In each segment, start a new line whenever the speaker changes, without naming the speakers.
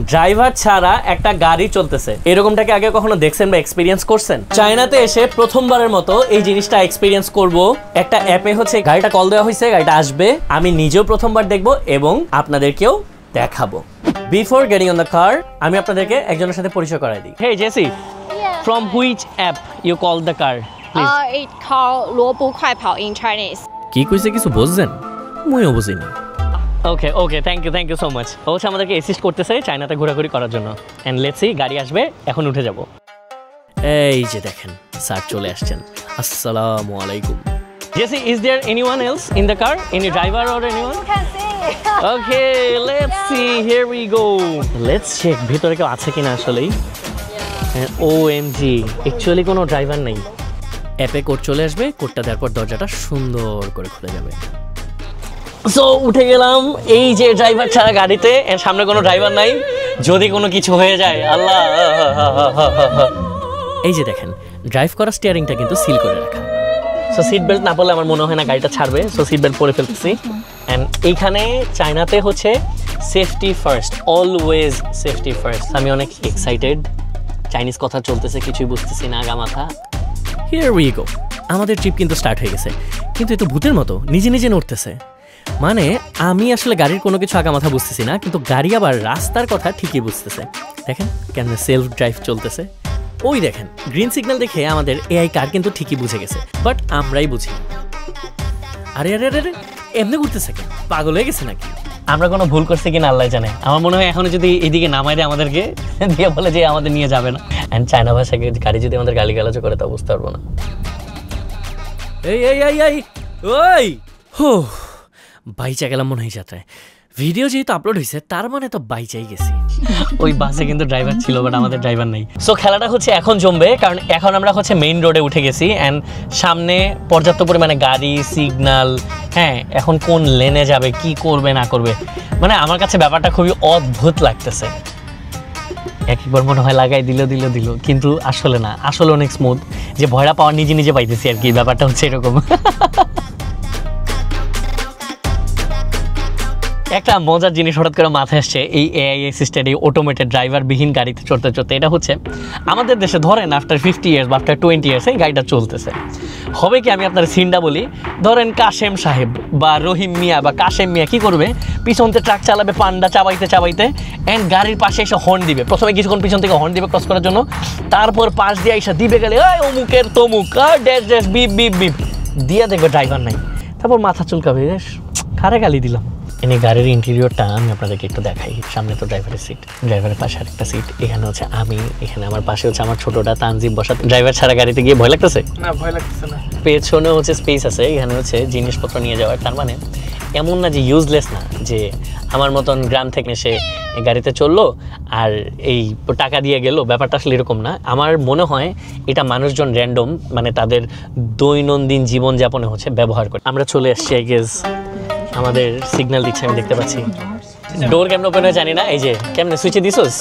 Driver ছাড়া একটা গাড়ি চলতেছে, এরকমটাকে আগে কখনো দেখছেন বা এক্সপিরিয়েন্স করছেন? চায়নাতে এসে প্রথমবারের মতো এই জিনিসটা এক্সপিরিয়েন্স করব। একটা অ্যাপে হচ্ছে গাড়িটা কল দেওয়া হয়েছে, গাড়িটা আসবে, আমি নিজেও প্রথমবার দেখব এবং আপনাদেরকেও দেখাবো। Before getting on the car আমি আপনাদেরকে একজনের সাথে পরিচয় করাই দিই। হেই JC, from which app you call the car?
It called 罗布快跑 in Chinese.
কি কইছে কিছু বুঝছেন? মুইও বুঝিনি। Okay thank you so much. ও হচ্ছে আমাদেরকে অ্যাসিস্ট করতেছে চায়নাতে ঘোরাঘুরি করার জন্য। এন্ড লেটস সি, গাড়ি আসবে, এখন উঠে যাব। এই যে দেখেন স্যার চলে আসছেন। আসসালামু আলাইকুম। Jesse, is there anyone else in the car? Any driver or anyone?
You can see.
Okay, let's see. Here we go. Let's check ভিতরে কেউ আছে কিনা আসলেই। OMG, অ্যাকচুয়ালি কোনো ড্রাইভার নেই। অ্যাপে কোড চলে আসবে, কোডটা দেওয়ার পর দরজাটা সুন্দর করে খুলে যাবে। সো উঠে গেলাম এই যে ড্রাইভার ছাড়া গাড়িতে, এর সামনে কোনো ড্রাইভার নাই, যদি কোনো কিছু হয়ে যায় আল্লাহ। এই যে দেখেন ড্রাইভ করা স্টিয়ারিংটা কিন্তু সিল করে রাখা। সো সিট বেল্ট না পরলে আমার মনে হয় না গাড়িটা ছাড়বে। সো সিট বেল্ট পরে ফেলতেছি। অ্যান্ড এইখানে চায়নাতে হচ্ছে safety first, always safety first. আমি অনেক এক্সাইটেড। চাইনিজ কথা চলতেছে, কিছুই বুঝতেছি না আগা মাথা। Here we go. আমাদের ট্রিপ কিন্তু স্টার্ট হয়ে গেছে, কিন্তু এ তো ভূতের মতো নিজে নিজে নড়তেছে। মানে আমি আসলে গাড়ির কোনো কিছু আগা মাথা বুঝতেছি না, কিন্তু গাড়ি আবার রাস্তার কথা ঠিকই বুঝতেছে। দেখেন কেমন সেলফ ড্রাইভ চলতেছে। ওই দেখেন গ্রিন সিগন্যাল দেখে আমাদের এআই কার কিন্তু ঠিকই বুঝে গেছে, বাট আমরাই বুঝি। আরে আরে আরে এমনি ঘুরতেছে কেন? পাগল হয়ে গেছে নাকি? আমরা কোনো ভুল করছি কিনা আল্লাহ জানে। আমার মনে হয় এখনো যদি এদিকে নামাই দেয় আমাদেরকে, দিয়ে বলে যে আমাদের নিয়ে যাবে না। অ্যান্ড চায়না ভাষাকে গাড়ি যদি আমাদের গালিগালাজ করে তা বুঝতে পারবো না। ওই হো বাইচা গেলাম মনে হয় যাত্রায়। ভিডিও যেহেতু আপলোড হয়েছে তার মানে তো বাইচাই গেছি। ওই বাসে কিন্তু ড্রাইভার ছিল, বাট আমাদের ড্রাইভার নেই। সো খেলাটা হচ্ছে এখন জমবে, কারণ এখন আমরা হচ্ছে মেইন রোডে উঠে গেছি। অ্যান্ড সামনে পর্যাপ্ত পরিমাণে গাড়ি, সিগন্যাল। হ্যাঁ, এখন কোন লেনে যাবে, কি করবে না করবে, মানে আমার কাছে ব্যাপারটা খুবই অদ্ভুত লাগতেছে। একবার মনে হয় লাগাই দিল, কিন্তু আসলে না, আসলে অনেক স্মুথ, যে ভয়টা পাওয়ার নিজে নিজে পাইতেছি আর কি। ব্যাপারটা হচ্ছে এরকম। একটা মজার জিনিস হঠাৎ করে মাথায় আসছে, এই এআই অ্যাসিস্টেড এই অটোমেটেড ড্রাইভারবিহীন গাড়িতে চড়তে চড়তে। এটা হচ্ছে আমাদের দেশে ধরেন আফটার 50 ইয়ার্স বা আফটার 20 ইয়ার্স এই গাড়িটা চলতেছে। হবে কি, আমি আপনার সিনটা বলি, ধরেন কাশেম সাহেব বা রহিম মিয়া বা কাশেম মিয়া কী করবে, পিছনতে ট্রাক চালাবে পান্ডা চাবাইতে অ্যান্ড গাড়ির পাশে এসে হর্ন দিবে। প্রথমে কিছুক্ষণ পিছন থেকে হর্ন দিবে ক্রস করার জন্য, তারপর পাশ দিয়ে এসে দিবে গেলে অমুকের তমুক dash dash beep beep beep দিয়ে দেখবে ড্রাইভার নাই, তারপর মাথা চুলকাবে, কারে গালি দিলাম। এনে গাড়ির ইন্টেরিয়রটা আমি আপনাদেরকে একটু দেখাই। সামনে তো ড্রাইভারের সিট, ড্রাইভারের পাশে আরেকটা সিট, এখানে হচ্ছে আমি, এখানে আমার পাশে হচ্ছে আমার ছোটটা তানজিম বসা। ড্রাইভার ছাড়া গাড়িতে গিয়ে ভয় লাগতেছে
না? ভয় লাগতেছে না।
পেছনে হচ্ছে স্পেস আছে, এখানে হচ্ছে জিনিসপত্র নিয়ে যাওয়ার। তার মানে এমন না যে ইউজলেস না, যে আমার মতন গ্রাম থেকে এসে গাড়িতে চললো আর এই টাকা দিয়ে গেল, ব্যাপারটা আসলে এরকম না। আমার মনে হয় এটা মানুষজন র্যান্ডম, মানে তাদের দৈনন্দিন জীবনযাপনে হচ্ছে ব্যবহার করে। আমরা চলে আসছি, আই গেস আমাদের সিগন্যাল দিচ্ছে, আমি দেখতে পাচ্ছি। ডোর কেমন ওপেন হয় জানি না, এই যে কেমনে সুইচে দিছোস?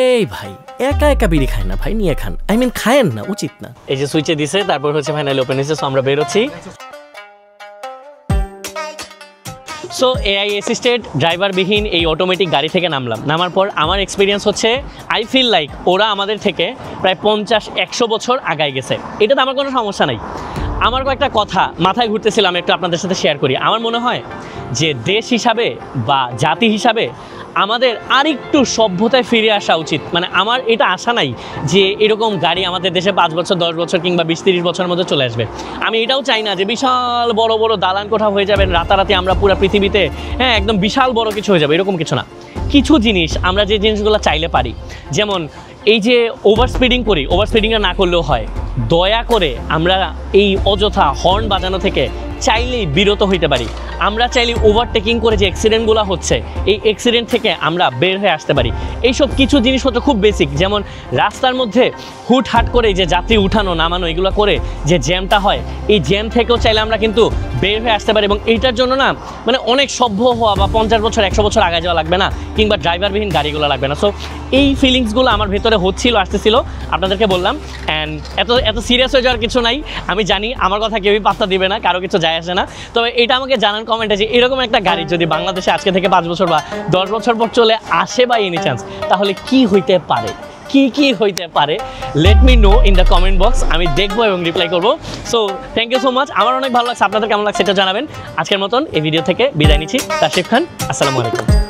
এই ভাই একা একা বিড়ি খায় না ভাই, নিয়ে খান। আই মিন খায়েন না, উচিত না। এই যে সুইচে দিছে, তারপর হচ্ছে ফাইনালি ওপেন হয়েছে। সো আমরা বেরোচ্ছি। সো এআই অ্যাসিস্টেড ড্রাইভারবিহীন এই অটোমেটিক গাড়ি থেকে নামার পর আমার এক্সপিরিয়েন্স হচ্ছে, আই ফিল লাইক ওরা আমাদের থেকে প্রায় 50-100 বছর আগায় গেছে। এটাতে আমার কোনো সমস্যা নাই। আমার কয়েকটা কথা মাথায় ঘুরতেছিলাম, একটু আপনাদের সাথে শেয়ার করি। আমার মনে হয় যে দেশ হিসাবে বা জাতি হিসাবে আমাদের আরেকটু সভ্যতায় ফিরে আসা উচিত। মানে আমার এটা আশা নাই যে এরকম গাড়ি আমাদের দেশে 5 বছর 10 বছর কিংবা 20-30 বছরের মধ্যে চলে আসবে। আমি এটাও চাই না যে বিশাল বড় বড় দালান কোঠা হয়ে যাবেন রাতারাতি, আমরা পুরো পৃথিবীতে একদম বিশাল বড় কিছু হয়ে যাবে, এরকম কিছু না। কিছু জিনিস আমরা যে জিনিসগুলো চাইলে পারি, যেমন এই যে ওভার স্পিডিংটা না করলেও হয়। দয়া করে আমরা এই অযথা হর্ন বাজানো থেকে চাইলেই বিরত হইতে পারি। আমরা চাইলে ওভারটেকিং করে যে অ্যাক্সিডেন্টগুলো হচ্ছে, এই অ্যাক্সিডেন্ট থেকে আমরা বের হয়ে আসতে পারি। এইসব কিছু জিনিসপত্র খুব বেসিক, যেমন রাস্তার মধ্যে হুটহাট করে যে যাত্রী উঠানো নামানো এগুলো করে যে জ্যামটা হয়, এই জ্যাম থেকেও চাইলে আমরা কিন্তু বের হয়ে আসতে পারি। এবং এইটার জন্য না মানে অনেক সভ্য হওয়া বা 50 বছর 100 বছর আগে যাওয়া লাগবে না, কিংবা ড্রাইভারবিহীন গাড়িগুলো লাগবে না। সো এই ফিলিংসগুলো আমার ভেতরে হচ্ছিল, আসতেছিল, আপনাদেরকে বললাম। অ্যান্ড এত সিরিয়াস হয়ে যাওয়ার কিছু নাই। আমি জানি আমার কথা কেউই পাত্তা দিবে না, কারো কিছু যায় যায় আসে না। তবে এটা আমাকে জানান কমেন্টে যে এরকম একটা গাড়ি যদি বাংলাদেশে আজকে থেকে 5 বছর বা 10 বছর পর চলে আসে বা এনি চান্স, তাহলে কি হইতে পারে, কি হইতে পারে, let me know in the comment box. আমি দেখবো এবং রিপ্লাই করবো। So thank you so much, আমার অনেক ভালো লাগছে, আপনাদের কেমন লাগছে এটা জানাবেন। আজকের মতন এই ভিডিও থেকে বিদায় নিচ্ছি। তাশরিফ খান, আসসালামু আলাইকুম।